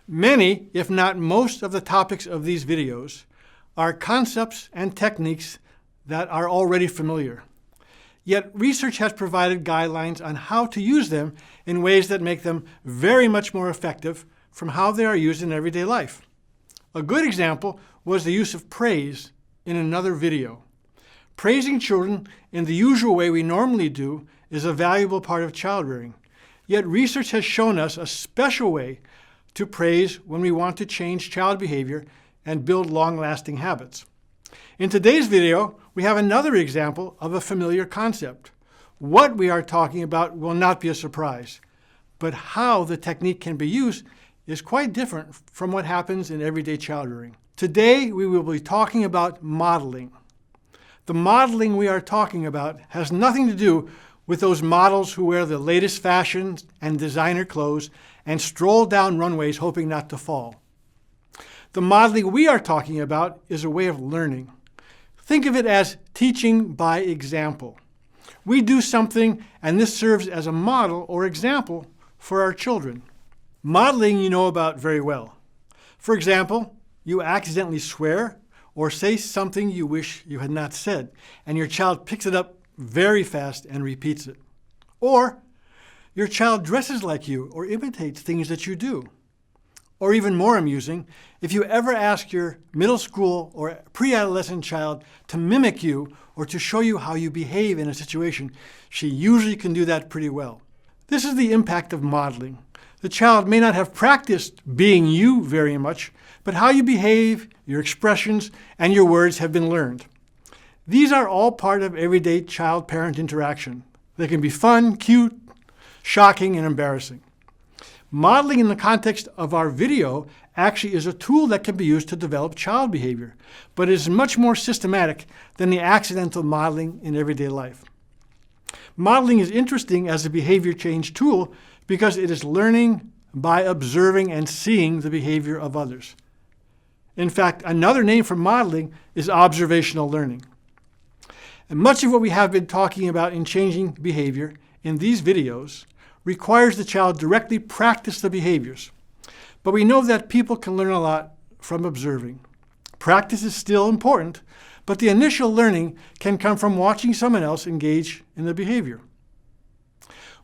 Many, if not most, of the topics of these videos are concepts and techniques that are already familiar. Yet research has provided guidelines on how to use them in ways that make them very much more effective from how they are used in everyday life. A good example was the use of praise in another video. Praising children in the usual way we normally do is a valuable part of child rearing. Yet research has shown us a special way to praise when we want to change child behavior and build long-lasting habits. In today's video, we have another example of a familiar concept. What we are talking about will not be a surprise, but how the technique can be used is quite different from what happens in everyday child rearing. Today, we will be talking about modeling. The modeling we are talking about has nothing to do with those models who wear the latest fashions and designer clothes and stroll down runways hoping not to fall. The modeling we are talking about is a way of learning. Think of it as teaching by example. We do something, and this serves as a model or example for our children. Modeling you know about very well. For example, you accidentally swear or say something you wish you had not said, and your child picks it up very fast and repeats it. Or your child dresses like you or imitates things that you do. Or even more amusing, if you ever ask your middle school or pre-adolescent child to mimic you or to show you how you behave in a situation, she usually can do that pretty well. This is the impact of modeling. The child may not have practiced being you very much, but how you behave, your expressions, and your words have been learned. These are all part of everyday child-parent interaction. They can be fun, cute, shocking, and embarrassing. Modeling in the context of our video actually is a tool that can be used to develop child behavior, but is much more systematic than the accidental modeling in everyday life. Modeling is interesting as a behavior change tool because it is learning by observing and seeing the behavior of others. In fact, another name for modeling is observational learning. And much of what we have been talking about in changing behavior in these videos requires the child directly practice the behaviors. But we know that people can learn a lot from observing. Practice is still important, but the initial learning can come from watching someone else engage in the behavior.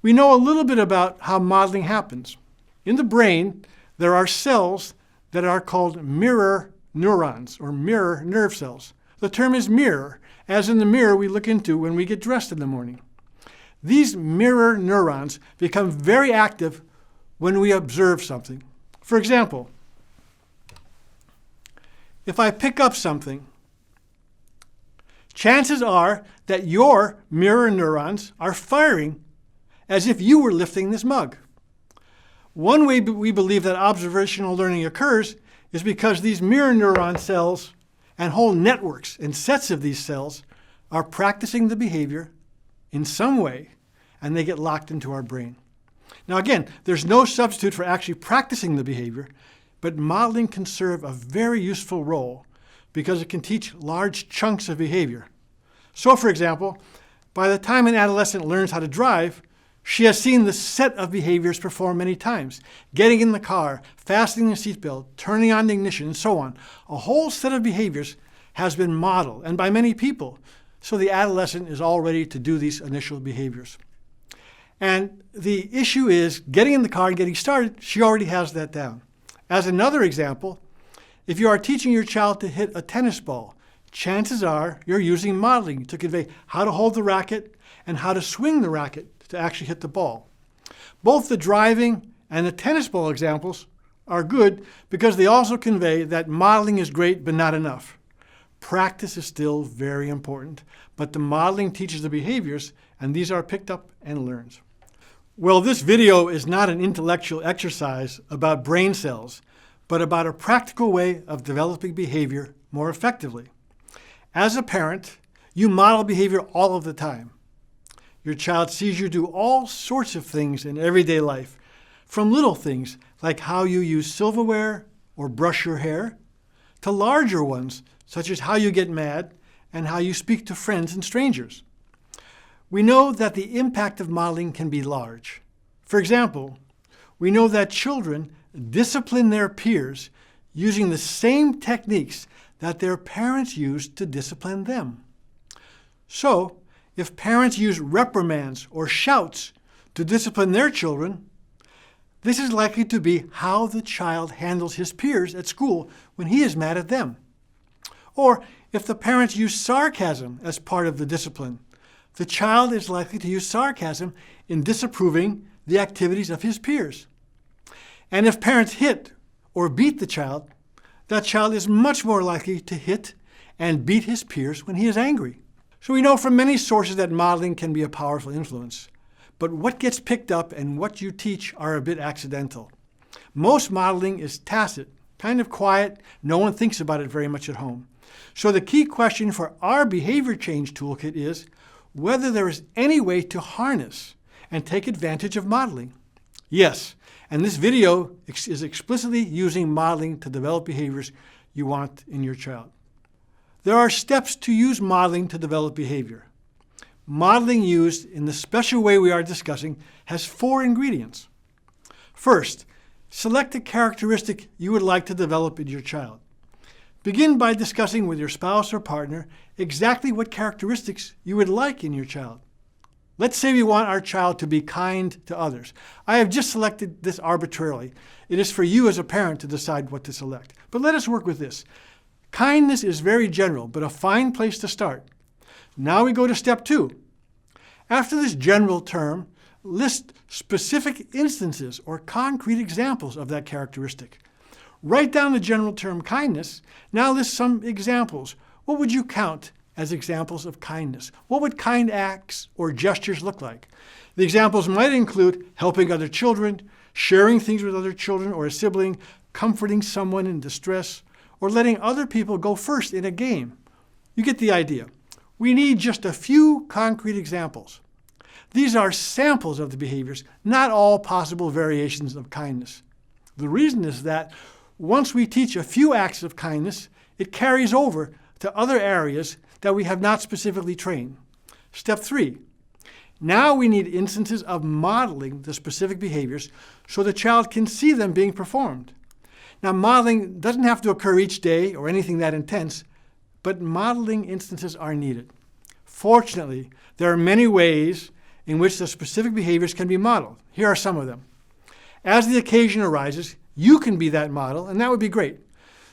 We know a little bit about how modeling happens. In the brain, there are cells that are called mirror neurons or mirror nerve cells. The term is mirror, as in the mirror we look into when we get dressed in the morning. These mirror neurons become very active when we observe something. For example, if I pick up something, chances are that your mirror neurons are firing as if you were lifting this mug. One way we believe that observational learning occurs is because these mirror neuron cells and whole networks and sets of these cells are practicing the behavior in some way, and they get locked into our brain. Now again, there's no substitute for actually practicing the behavior, but modeling can serve a very useful role because it can teach large chunks of behavior. So for example, by the time an adolescent learns how to drive, she has seen the set of behaviors performed many times. Getting in the car, fastening the seatbelt, turning on the ignition, and so on. A whole set of behaviors has been modeled, and by many people. So the adolescent is all ready to do these initial behaviors. And the issue is getting in the car and getting started, she already has that down. As another example, if you are teaching your child to hit a tennis ball, chances are you're using modeling to convey how to hold the racket and how to swing the racket to actually hit the ball. Both the driving and the tennis ball examples are good because they also convey that modeling is great but not enough. Practice is still very important, but the modeling teaches the behaviors, and these are picked up and learned. Well, this video is not an intellectual exercise about brain cells, but about a practical way of developing behavior more effectively. As a parent, you model behavior all of the time. Your child sees you do all sorts of things in everyday life, from little things like how you use silverware or brush your hair, to larger ones such as how you get mad and how you speak to friends and strangers. We know that the impact of modeling can be large. For example, we know that children discipline their peers using the same techniques that their parents used to discipline them. So, if parents use reprimands or shouts to discipline their children, this is likely to be how the child handles his peers at school when he is mad at them. Or if the parents use sarcasm as part of the discipline, the child is likely to use sarcasm in disapproving the activities of his peers. And if parents hit or beat the child, that child is much more likely to hit and beat his peers when he is angry. So we know from many sources that modeling can be a powerful influence. But what gets picked up and what you teach are a bit accidental. Most modeling is tacit, kind of quiet. No one thinks about it very much at home. So the key question for our behavior change toolkit is whether there is any way to harness and take advantage of modeling. Yes, and this video is explicitly using modeling to develop behaviors you want in your child. There are steps to use modeling to develop behavior. Modeling used in the special way we are discussing has 4 ingredients. First, select a characteristic you would like to develop in your child. Begin by discussing with your spouse or partner exactly what characteristics you would like in your child. Let's say we want our child to be kind to others. I have just selected this arbitrarily. It is for you as a parent to decide what to select. But let us work with this. Kindness is very general, but a fine place to start. Now we go to step 2. After this general term, list specific instances or concrete examples of that characteristic. Write down the general term kindness. Now list some examples. What would you count as examples of kindness? What would kind acts or gestures look like? The examples might include helping other children, sharing things with other children or a sibling, comforting someone in distress, or letting other people go first in a game. You get the idea. We need just a few concrete examples. These are samples of the behaviors, not all possible variations of kindness. The reason is that once we teach a few acts of kindness, it carries over to other areas that we have not specifically trained. Step 3. Now we need instances of modeling the specific behaviors so the child can see them being performed. Now, modeling doesn't have to occur each day or anything that intense, but modeling instances are needed. Fortunately, there are many ways in which the specific behaviors can be modeled. Here are some of them. As the occasion arises, you can be that model, and that would be great.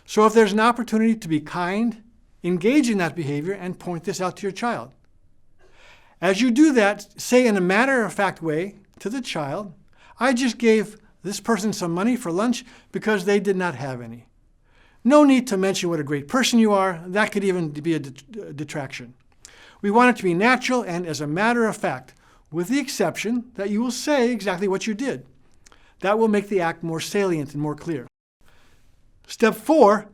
So if there's an opportunity to be kind, engage in that behavior and point this out to your child. As you do that, say in a matter-of-fact way to the child, I just gave this person some money for lunch because they did not have any. No need to mention what a great person you are. That could even be a detraction. We want it to be natural and as a matter of fact, with the exception that you will say exactly what you did. That will make the act more salient and more clear. Step 4,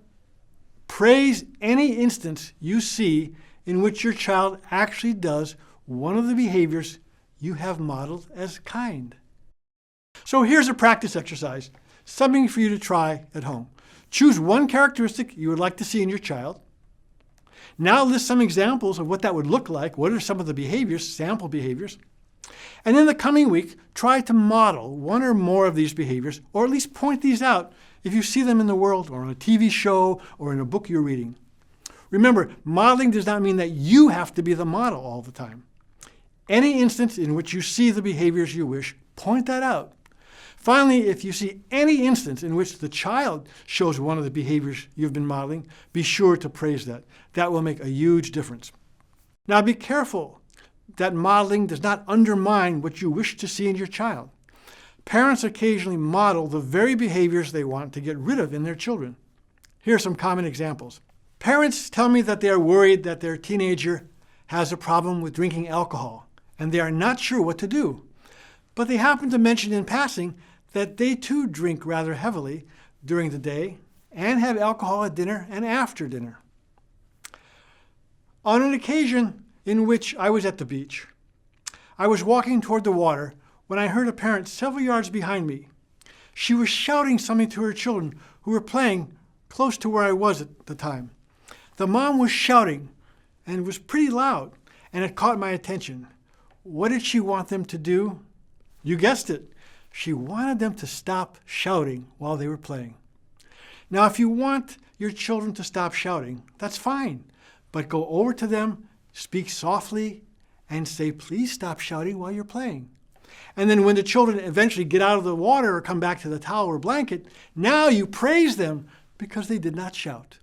praise any instance you see in which your child actually does one of the behaviors you have modeled as kind. So here's a practice exercise, something for you to try at home. Choose one characteristic you would like to see in your child. Now list some examples of what that would look like. What are some of the behaviors, sample behaviors? And in the coming week, try to model one or more of these behaviors, or at least point these out if you see them in the world or on a TV show or in a book you're reading. Remember, modeling does not mean that you have to be the model all the time. Any instance in which you see the behaviors you wish, point that out. Finally, if you see any instance in which the child shows one of the behaviors you've been modeling, be sure to praise that. That will make a huge difference. Now be careful that modeling does not undermine what you wish to see in your child. Parents occasionally model the very behaviors they want to get rid of in their children. Here are some common examples. Parents tell me that they are worried that their teenager has a problem with drinking alcohol, and they are not sure what to do. But they happen to mention in passing that they too drink rather heavily during the day and have alcohol at dinner and after dinner. On an occasion in which I was at the beach, I was walking toward the water when I heard a parent several yards behind me. She was shouting something to her children who were playing close to where I was at the time. The mom was shouting and it was pretty loud, and it caught my attention. What did she want them to do? You guessed it. She wanted them to stop shouting while they were playing. Now, if you want your children to stop shouting, that's fine. But go over to them, speak softly, and say, please stop shouting while you're playing. And then when the children eventually get out of the water or come back to the towel or blanket, now you praise them because they did not shout.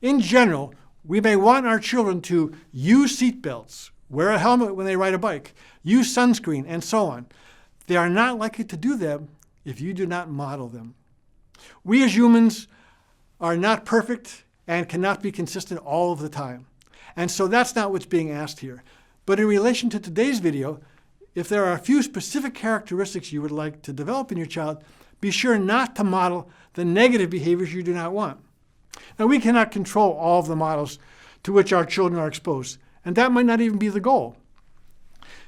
In general, we may want our children to use seat belts, wear a helmet when they ride a bike, use sunscreen, and so on. They are not likely to do them if you do not model them. We as humans are not perfect and cannot be consistent all of the time. And so that's not what's being asked here. But in relation to today's video, if there are a few specific characteristics you would like to develop in your child, be sure not to model the negative behaviors you do not want. Now, we cannot control all of the models to which our children are exposed, and that might not even be the goal.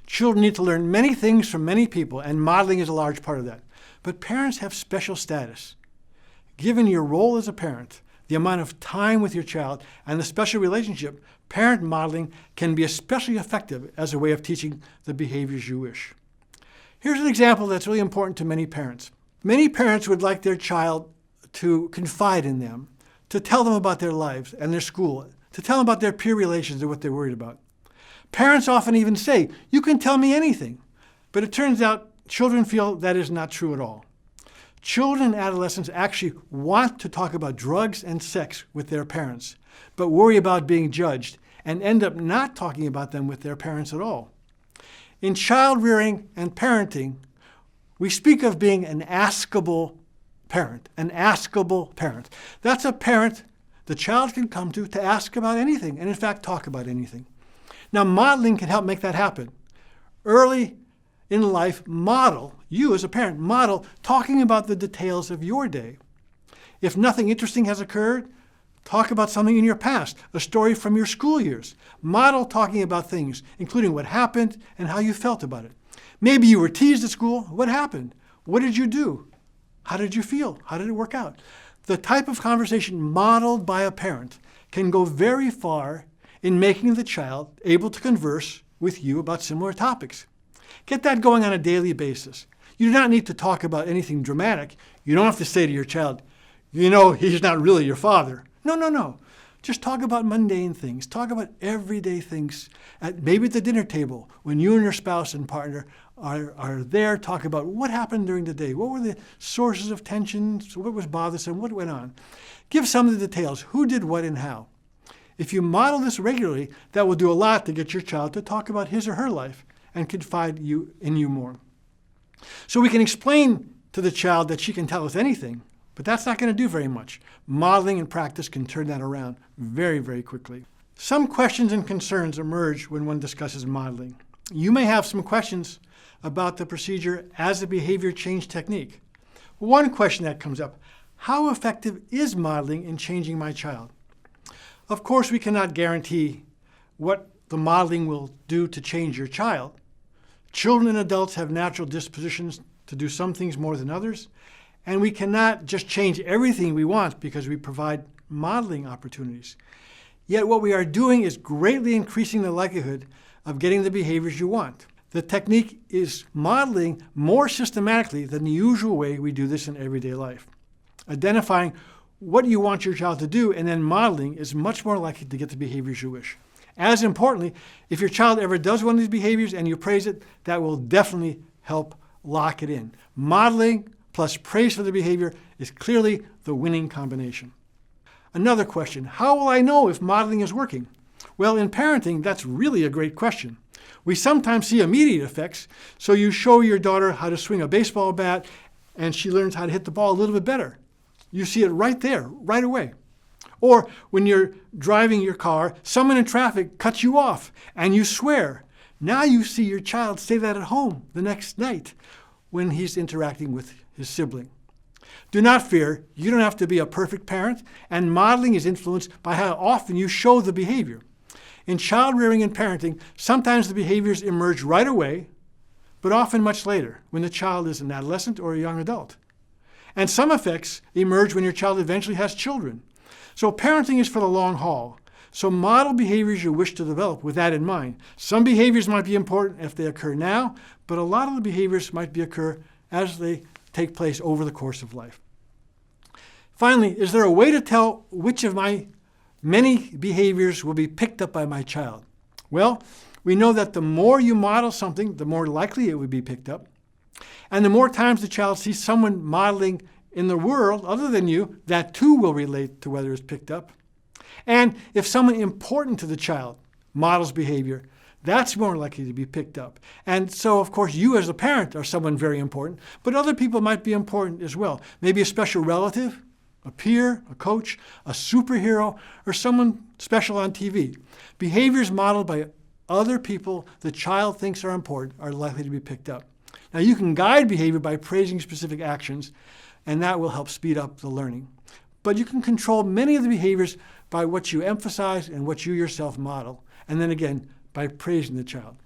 Children need to learn many things from many people, and modeling is a large part of that. But parents have special status. Given your role as a parent, the amount of time with your child, and the special relationship, parent modeling can be especially effective as a way of teaching the behaviors you wish. Here's an example that's really important to many parents. Many parents would like their child to confide in them, to tell them about their lives and their school, to tell them about their peer relations and what they're worried about. Parents often even say, you can tell me anything. But it turns out children feel that is not true at all. Children and adolescents actually want to talk about drugs and sex with their parents, but worry about being judged and end up not talking about them with their parents at all. In child rearing and parenting, we speak of being an askable parent, an askable parent. That's a parent the child can come to ask about anything, and in fact talk about anything. Now, modeling can help make that happen. Early in life, you as a parent, model talking about the details of your day. If nothing interesting has occurred, talk about something in your past, a story from your school years. Model talking about things, including what happened and how you felt about it. Maybe you were teased at school. What happened? What did you do? How did you feel? How did it work out? The type of conversation modeled by a parent can go very far in making the child able to converse with you about similar topics. Get that going on a daily basis. You do not need to talk about anything dramatic. You don't have to say to your child, he's not really your father. No. Just talk about mundane things. Talk about everyday things, maybe at the dinner table, when you and your spouse and partner are there. Talk about what happened during the day. What were the sources of tension? What was bothersome? What went on? Give some of the details. Who did what and how? If you model this regularly, that will do a lot to get your child to talk about his or her life and confide in you more. So we can explain to the child that she can tell us anything, but that's not going to do very much. Modeling and practice can turn that around very, very quickly. Some questions and concerns emerge when one discusses modeling. You may have some questions about the procedure as a behavior change technique. One question that comes up, how effective is modeling in changing my child? Of course, we cannot guarantee what the modeling will do to change your child. Children and adults have natural dispositions to do some things more than others, and we cannot just change everything we want because we provide modeling opportunities. Yet what we are doing is greatly increasing the likelihood of getting the behaviors you want. The technique is modeling more systematically than the usual way we do this in everyday life. Identifying what you want your child to do and then modeling is much more likely to get the behaviors you wish. As importantly, if your child ever does one of these behaviors and you praise it, that will definitely help lock it in. Modeling plus praise for the behavior is clearly the winning combination. Another question, how will I know if modeling is working? Well, in parenting, that's really a great question. We sometimes see immediate effects, so you show your daughter how to swing a baseball bat and she learns how to hit the ball a little bit better. You see it right there, right away. Or when you're driving your car, someone in traffic cuts you off and you swear. Now you see your child say that at home the next night when he's interacting with his sibling. Do not fear, you don't have to be a perfect parent, and modeling is influenced by how often you show the behavior. In child rearing and parenting, sometimes the behaviors emerge right away, but often much later, when the child is an adolescent or a young adult. And some effects emerge when your child eventually has children. So parenting is for the long haul. So model behaviors you wish to develop with that in mind. Some behaviors might be important if they occur now, but a lot of the behaviors might occur as they take place over the course of life. Finally, is there a way to tell which of my many behaviors will be picked up by my child? Well, we know that the more you model something, the more likely it would be picked up. And the more times the child sees someone modeling in the world other than you, that too will relate to whether it's picked up. And if someone important to the child models behavior, that's more likely to be picked up. And so, of course, you as a parent are someone very important, but other people might be important as well. Maybe a special relative, a peer, a coach, a superhero, or someone special on TV. Behaviors modeled by other people the child thinks are important are likely to be picked up. Now, you can guide behavior by praising specific actions, and that will help speed up the learning. But you can control many of the behaviors by what you emphasize and what you yourself model, and then again, by praising the child.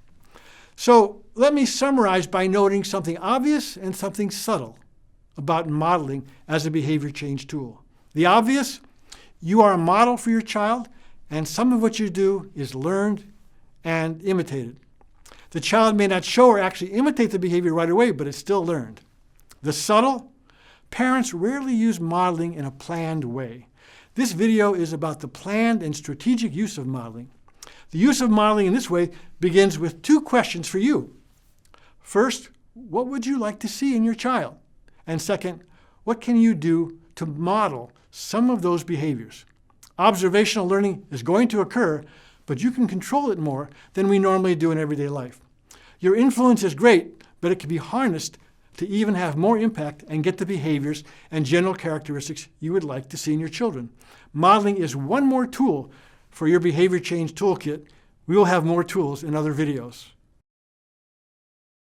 So let me summarize by noting something obvious and something subtle about modeling as a behavior change tool. The obvious, you are a model for your child, and some of what you do is learned and imitated. The child may not show or actually imitate the behavior right away, but it's still learned. The subtle, parents rarely use modeling in a planned way. This video is about the planned and strategic use of modeling. The use of modeling in this way begins with two questions for you. First, what would you like to see in your child? And second, what can you do to model some of those behaviors? Observational learning is going to occur, but you can control it more than we normally do in everyday life. Your influence is great, but it can be harnessed to even have more impact and get the behaviors and general characteristics you would like to see in your children. Modeling is one more tool for your behavior change toolkit. We will have more tools in other videos.